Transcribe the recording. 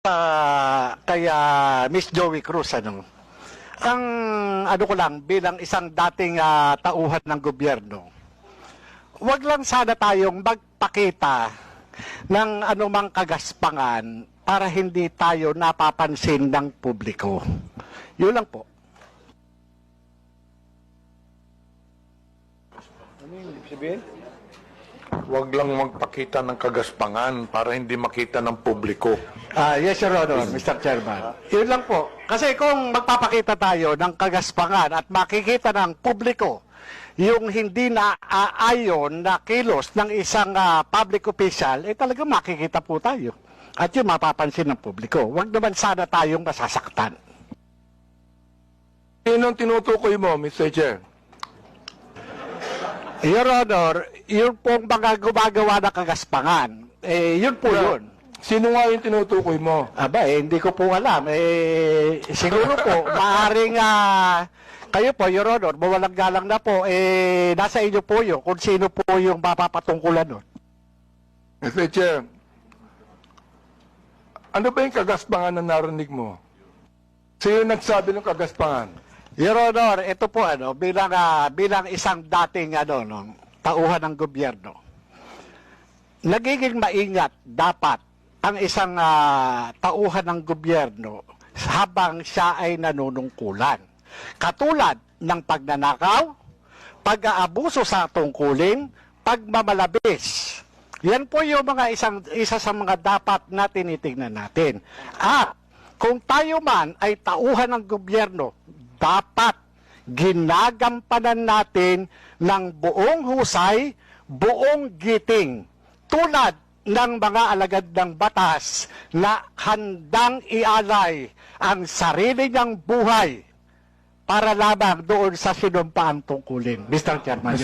Kaya Miss Joey Cruz, ang ano ko lang bilang isang dating tauhan ng gobyerno, wag lang sana tayong magpakita ng anumang kagaspangan para hindi tayo napapansin ng publiko. Yun lang po. Ano yung ibig sabihin? Huwag lang magpakita ng kagaspangan para hindi makita ng publiko. Yes, Your Honor, Mr. Chairman. Yun lang po. Kasi kung magpapakita tayo ng kagaspangan at makikita ng publiko yung hindi na aayon na kilos ng isang public official, talaga makikita po tayo. At yun mapapansin ng publiko. Huwag naman sana tayong masasaktan. Sinong tinutukoy mo, Mr. Chair? Your Honor, yun pong mga gumagawa ng kagaspangan, yun po yun. Sino nga yung tinutukoy mo? Aba, hindi ko po alam. Siguro po, maaaring kayo po, Your Honor, mawalang galang na po, nasa inyo po yun, kung sino po yung mapapatungkulan nun. Mr. Chair, ano ba yung kagaspangan na narinig mo? Sino nagsabi ng kagaspangan? Your Honor, ito po bilang isang dating tauhan ng gobyerno. Nagiging maingat dapat ang isang tauhan ng gobyerno habang siya ay nanunungkulan. Katulad ng pagnanakaw, pag-aabuso sa tungkulin, pagmamalabis. Yan po yung isa sa mga dapat na tinitingnan natin. At kung tayo man ay tauhan ng gobyerno, dapat ginagampanan natin ng buong husay, buong giting, tulad ng mga alagad ng batas na handang ialay ang sarili niyang buhay para lamang doon sa sinumpaang tungkulin. Mr. Chairman.